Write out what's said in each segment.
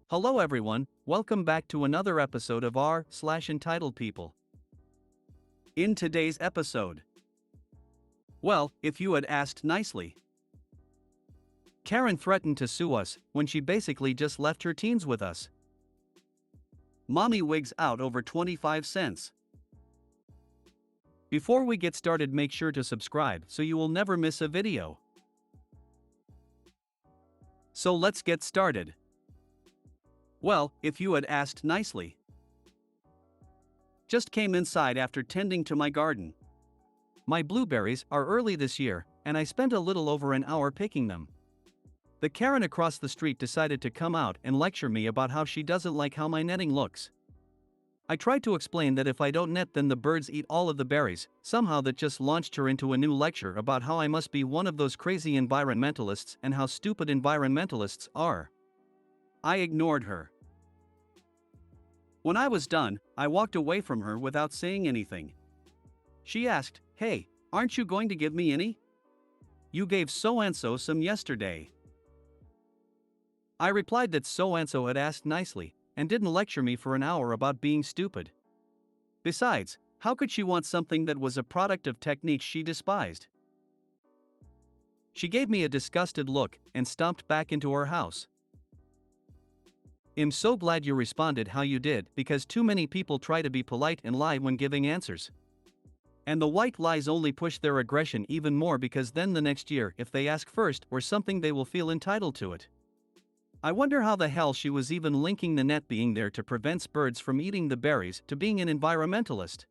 Hello everyone, welcome back to another episode of r/entitled people. In today's episode, well, if you had asked nicely, Karen threatened to sue us when she basically just left her teens with us. Mommy wigs out over 25 cents. Before we get started, make sure to subscribe so you will never miss a video. So let's get started. Well, if you had asked nicely. Just came inside after tending to my garden. My blueberries are early this year, and I spent a little over an hour picking them. The Karen across the street decided to come out and lecture me about how she doesn't like how my netting looks. I tried to explain that if I don't net, then the birds eat all of the berries. Somehow that just launched her into a new lecture about how I must be one of those crazy environmentalists and how stupid environmentalists are. I ignored her. When I was done, I walked away from her without saying anything. She asked, "Hey, aren't you going to give me any? You gave so-and-so some yesterday." I replied that so-and-so had asked nicely, and didn't lecture me for an hour about being stupid. Besides, how could she want something that was a product of techniques she despised? She gave me a disgusted look and stomped back into her house. I'm so glad you responded how you did, because too many people try to be polite and lie when giving answers. And the white lies only push their aggression even more, because then the next year, if they ask first or something, they will feel entitled to it. I wonder how the hell she was even linking the net being there to prevent birds from eating the berries to being an environmentalist.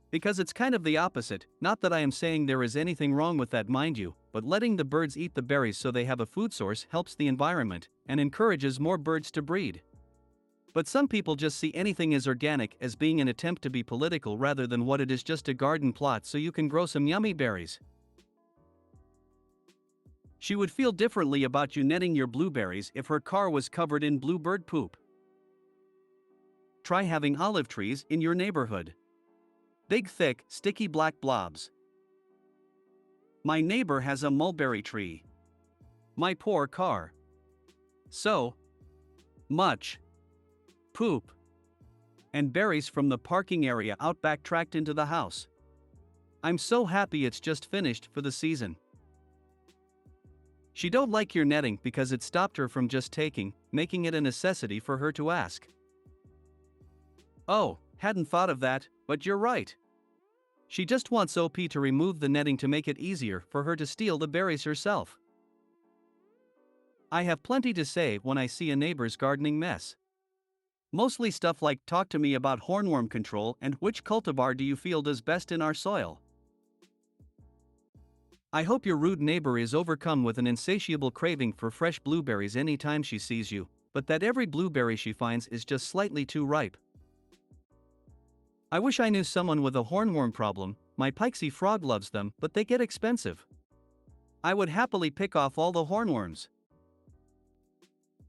Because it's kind of the opposite, not that I am saying there is anything wrong with that, mind you, but letting the birds eat the berries so they have a food source helps the environment and encourages more birds to breed. But some people just see anything as organic as being an attempt to be political rather than what it is, just a garden plot so you can grow some yummy berries. She would feel differently about you netting your blueberries if her car was covered in bluebird poop. Try having olive trees in your neighborhood. Big, thick, sticky black blobs. My neighbor has a mulberry tree. My poor car. So much poop and berries from the parking area out back tracked into the house. I'm so happy it's just finished for the season. She don't like your netting because it stopped her from just making it a necessity for her to ask. Oh, hadn't thought of that, but you're right. She just wants OP to remove the netting to make it easier for her to steal the berries herself. I have plenty to say when I see a neighbor's gardening mess. Mostly stuff like, talk to me about hornworm control and which cultivar do you feel does best in our soil. I hope your rude neighbor is overcome with an insatiable craving for fresh blueberries anytime she sees you, but that every blueberry she finds is just slightly too ripe. I wish I knew someone with a hornworm problem. My Pikesy frog loves them, but they get expensive. I would happily pick off all the hornworms.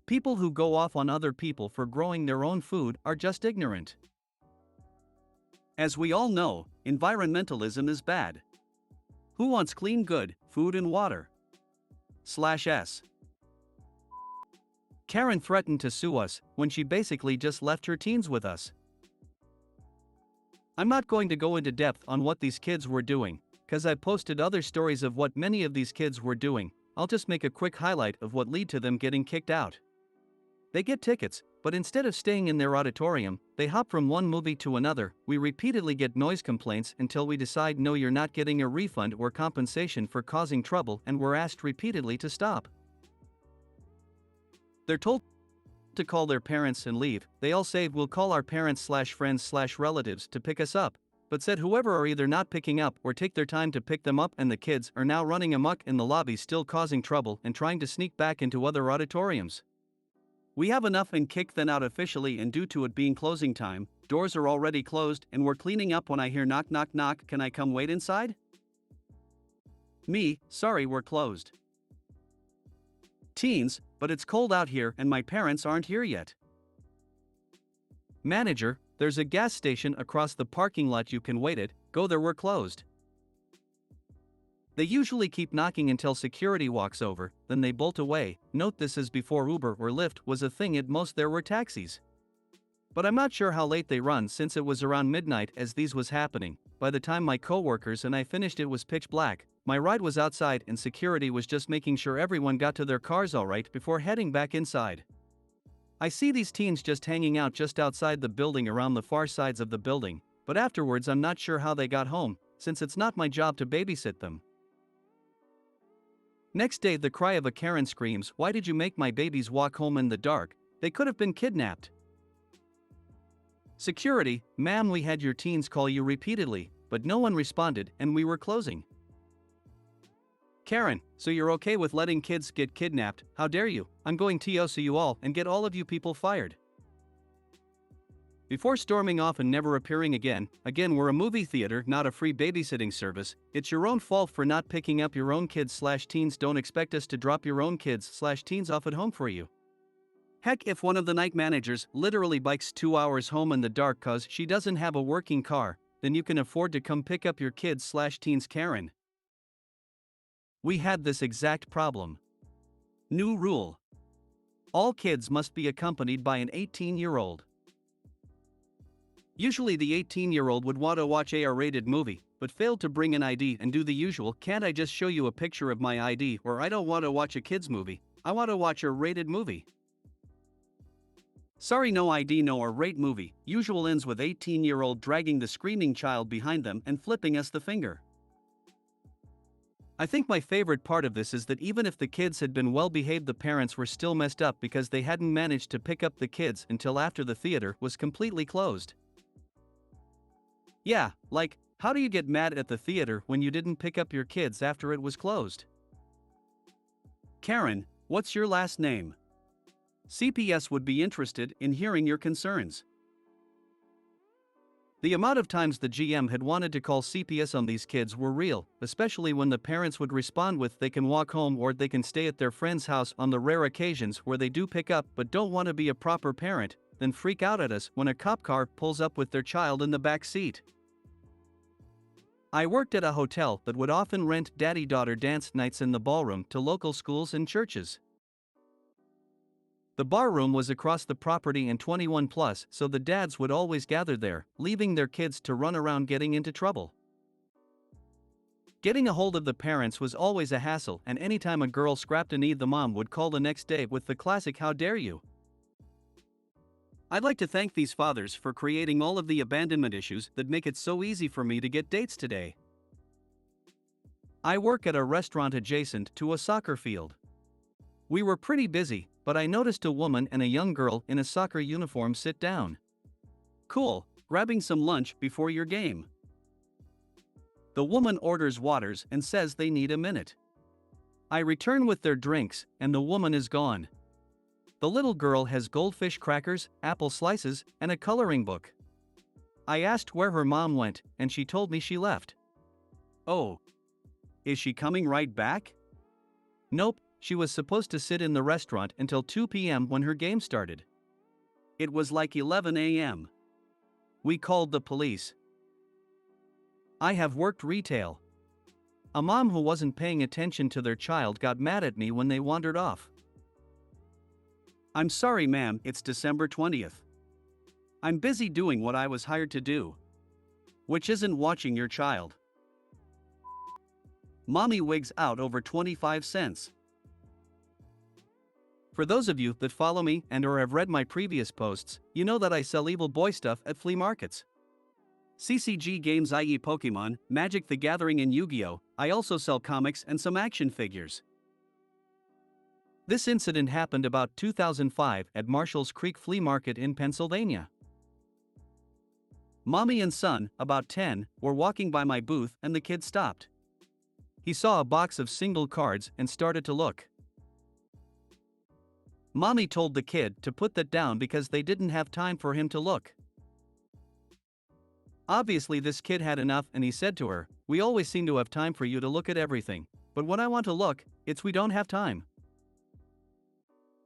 People who go off on other people for growing their own food are just ignorant. As we all know, environmentalism is bad. Who wants clean, good food and water? /s. Karen threatened to sue us when she basically just left her teens with us. I'm not going to go into depth on what these kids were doing, cause I posted other stories of what many of these kids were doing. I'll just make a quick highlight of what led to them getting kicked out. They get tickets, but instead of staying in their auditorium, they hop from one movie to another. We repeatedly get noise complaints until we decide no, you're not getting a refund or compensation for causing trouble, and we're asked repeatedly to stop. They're told to call their parents and leave. They all say we'll call our parents/friends/relatives to pick us up, but said whoever are either not picking up or take their time to pick them up, and the kids are now running amok in the lobby, still causing trouble and trying to sneak back into other auditoriums. We have enough and kick them out officially, and due to it being closing time, doors are already closed and we're cleaning up when I hear knock knock knock. Can I come wait inside? Me, sorry, we're closed. Teens, but it's cold out here and my parents aren't here yet. Manager, there's a gas station across the parking lot, you can wait it, go there, we're closed. They usually keep knocking until security walks over, then they bolt away. Note this is before Uber or Lyft was a thing. At most there were taxis. But I'm not sure how late they run since it was around midnight as these was happening. By the time my coworkers and I finished it was pitch black. My ride was outside and security was just making sure everyone got to their cars alright before heading back inside. I see these teens just hanging out just outside the building around the far sides of the building, but afterwards I'm not sure how they got home, since it's not my job to babysit them. Next day the cry of a Karen screams, "Why did you make my babies walk home in the dark? They could have been kidnapped." Security, "Ma'am, we had your teens call you repeatedly, but no one responded and we were closing." Karen, "So you're okay with letting kids get kidnapped? How dare you? I'm going to TOC you all and get all of you people fired." Before storming off and never appearing again, we're a movie theater, not a free babysitting service. It's your own fault for not picking up your own kids/teens. Don't expect us to drop your own kids/teens off at home for you. Heck, if one of the night managers literally bikes 2 hours home in the dark cause she doesn't have a working car, then you can afford to come pick up your kids/teens, Karen. We had this exact problem. New rule. All kids must be accompanied by an 18-year-old. Usually the 18-year-old would want to watch a R-rated movie, but failed to bring an ID and do the usual, "Can't I just show you a picture of my ID?" or "I don't want to watch a kids movie, I want to watch a rated movie." Sorry, no ID, no R-rate movie. Usual ends with 18-year-old dragging the screaming child behind them and flipping us the finger. I think my favorite part of this is that even if the kids had been well behaved, the parents were still messed up because they hadn't managed to pick up the kids until after the theater was completely closed. Yeah, like, how do you get mad at the theater when you didn't pick up your kids after it was closed? Karen, what's your last name? CPS would be interested in hearing your concerns. The amount of times the GM had wanted to call CPS on these kids were real, especially when the parents would respond with "they can walk home" or "they can stay at their friend's house" on the rare occasions where they do pick up but don't want to be a proper parent, then freak out at us when a cop car pulls up with their child in the back seat. I worked at a hotel that would often rent daddy-daughter dance nights in the ballroom to local schools and churches. The bar room was across the property and 21 plus, so the dads would always gather there, leaving their kids to run around getting into trouble. Getting a hold of the parents was always a hassle, and anytime a girl scrapped a knee, the mom would call the next day with the classic "How dare you?" I'd like to thank these fathers for creating all of the abandonment issues that make it so easy for me to get dates today. I work at a restaurant adjacent to a soccer field. We were pretty busy, but I noticed a woman and a young girl in a soccer uniform sit down. Cool, grabbing some lunch before your game. The woman orders waters and says they need a minute. I return with their drinks, and the woman is gone. The little girl has goldfish crackers, apple slices, and a coloring book. I asked where her mom went, and she told me she left. Oh. Is she coming right back? Nope. She was supposed to sit in the restaurant until 2 p.m. when her game started. It was like 11 a.m. We called the police. I have worked retail. A mom who wasn't paying attention to their child got mad at me when they wandered off. I'm sorry, ma'am, it's December 20th. I'm busy doing what I was hired to do, which isn't watching your child. Mommy wigs out over 25 cents. For those of you that follow me and/or have read my previous posts, you know that I sell evil boy stuff at flea markets. CCG games, i.e. Pokemon, Magic the Gathering, and Yu-Gi-Oh! I also sell comics and some action figures. This incident happened about 2005 at Marshall's Creek Flea Market in Pennsylvania. Mommy and son, about 10, were walking by my booth and the kid stopped. He saw a box of single cards and started to look. Mommy told the kid to put that down because they didn't have time for him to look. Obviously this kid had enough and he said to her, "We always seem to have time for you to look at everything, but when I want to look, we don't have time."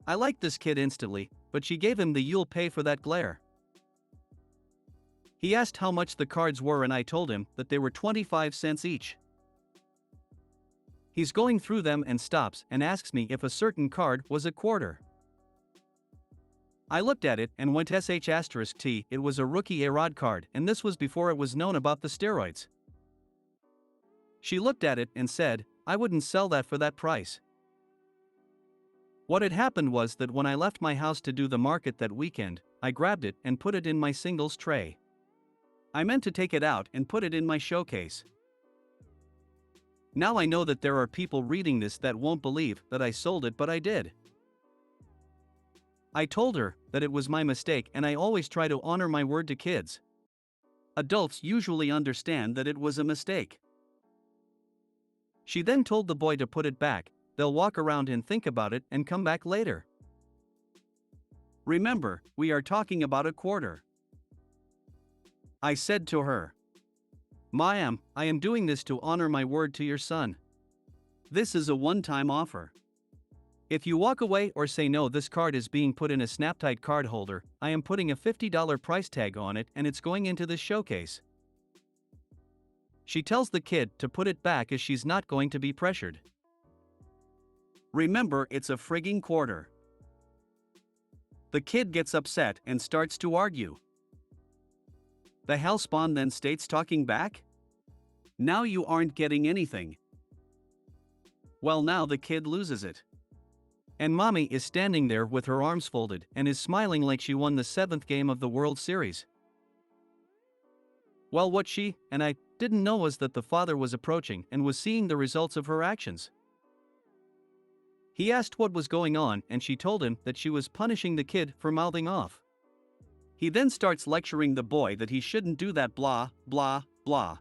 I liked this kid instantly, but she gave him the "you'll pay for that" glare. He asked how much the cards were and I told him that they were 25 cents each. He's going through them and stops and asks me if a certain card was a quarter. I looked at it and went sh*t, it was a rookie A-Rod card, and this was before it was known about the steroids. She looked at it and said, I wouldn't sell that for that price. What had happened was that when I left my house to do the market that weekend, I grabbed it and put it in my singles tray. I meant to take it out and put it in my showcase. Now I know that there are people reading this that won't believe that I sold it, but I did. I told her that it was my mistake, and I always try to honor my word to kids. Adults usually understand that it was a mistake. She then told the boy to put it back, they'll walk around and think about it and come back later. Remember, we are talking about a quarter. I said to her, Ma'am, I am doing this to honor my word to your son. This is a one-time offer. If you walk away or say no, this card is being put in a snap-tight card holder, I am putting a $50 price tag on it and it's going into this showcase. She tells the kid to put it back as she's not going to be pressured. Remember, it's a frigging quarter. The kid gets upset and starts to argue. The hellspawn then states, talking back? Now you aren't getting anything. Well, now the kid loses it. And mommy is standing there with her arms folded and is smiling like she won the 7th game of the World Series. Well, what she and I didn't know was that the father was approaching and was seeing the results of her actions. He asked what was going on and she told him that she was punishing the kid for mouthing off. He then starts lecturing the boy that he shouldn't do that, blah, blah, blah.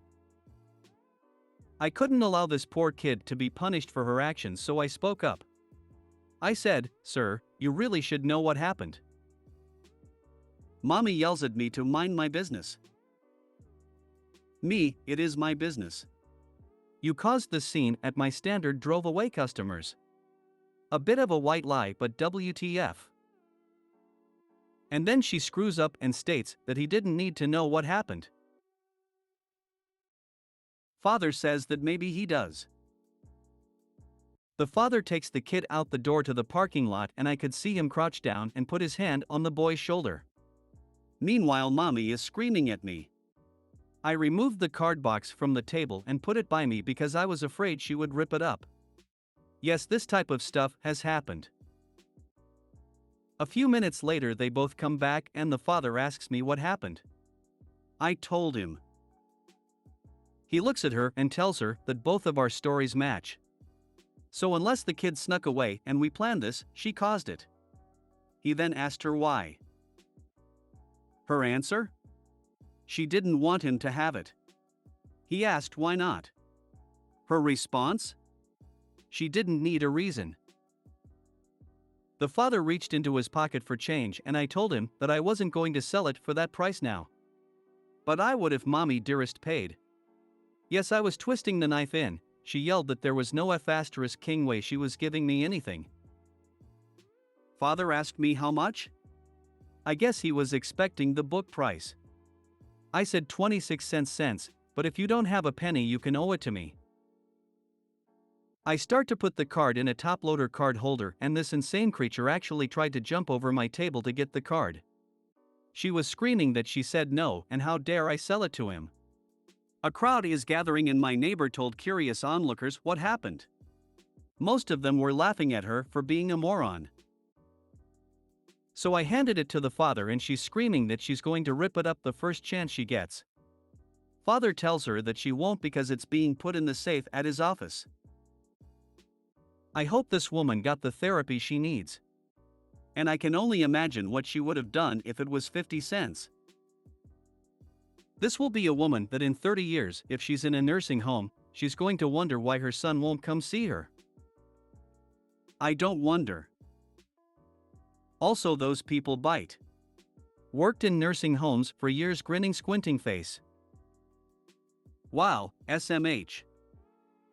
I couldn't allow this poor kid to be punished for her actions, so I spoke up. I said, Sir, you really should know what happened. Mommy yells at me to mind my business. Me, it is my business. You caused the scene at my standard, drove away customers. A bit of a white lie, but WTF. And then she screws up and states that he didn't need to know what happened. Father says that maybe he does. The father takes the kid out the door to the parking lot and I could see him crouch down and put his hand on the boy's shoulder. Meanwhile, mommy is screaming at me. I removed the card box from the table and put it by me because I was afraid she would rip it up. Yes, this type of stuff has happened. A few minutes later they both come back and the father asks me what happened. I told him. He looks at her and tells her that both of our stories match. So unless the kid snuck away and we planned this, she caused it. He then asked her why. Her answer? She didn't want him to have it. He asked why not. Her response? She didn't need a reason. The father reached into his pocket for change and I told him that I wasn't going to sell it for that price now. But I would if mommy dearest paid. Yes, I was twisting the knife in. She yelled that there was no F***ing way she was giving me anything. Father asked me how much? I guess he was expecting the book price. I said 26 cents, but if you don't have a penny you can owe it to me. I start to put the card in a top loader card holder and this insane creature actually tried to jump over my table to get the card. She was screaming that she said no and how dare I sell it to him. A crowd is gathering and my neighbor told curious onlookers what happened. Most of them were laughing at her for being a moron. So I handed it to the father and she's screaming that she's going to rip it up the first chance she gets. Father tells her that she won't because it's being put in the safe at his office. I hope this woman got the therapy she needs. And I can only imagine what she would have done if it was 50 cents. This will be a woman that in 30 years, if she's in a nursing home, she's going to wonder why her son won't come see her. I don't wonder. Also, those people bite. Worked in nursing homes for years, grinning, squinting face. Wow, SMH.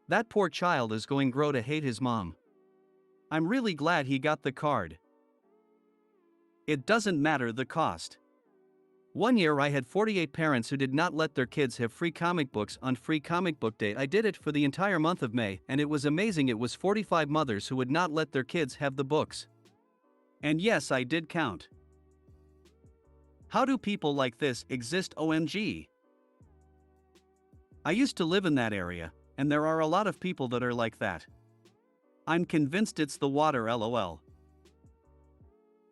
That poor child is going to grow to hate his mom. I'm really glad he got the card. It doesn't matter the cost. One year I had 48 parents who did not let their kids have free comic books on Free Comic Book Day. I did it for the entire month of May, and it was amazing. It was 45 mothers who would not let their kids have the books. And yes, I did count. How do people like this exist? OMG. I used to live in that area, and there are a lot of people that are like that. I'm convinced it's the water, lol.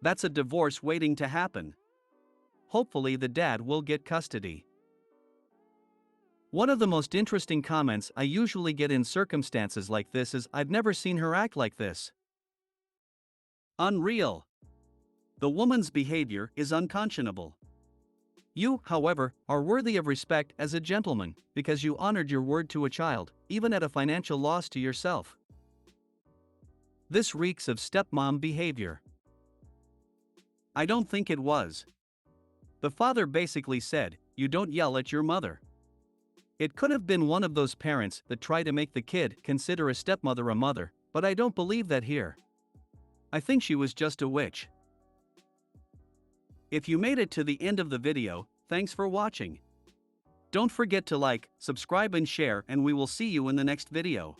That's a divorce waiting to happen. Hopefully the dad will get custody. One of the most interesting comments I usually get in circumstances like this is, "I've never seen her act like this." Unreal. The woman's behavior is unconscionable. You, however, are worthy of respect as a gentleman, because you honored your word to a child, even at a financial loss to yourself. This reeks of stepmom behavior. I don't think it was. The father basically said, "You don't yell at your mother." It could have been one of those parents that try to make the kid consider a stepmother a mother, but I don't believe that here. I think she was just a witch. If you made it to the end of the video, thanks for watching. Don't forget to like, subscribe and share, and we will see you in the next video.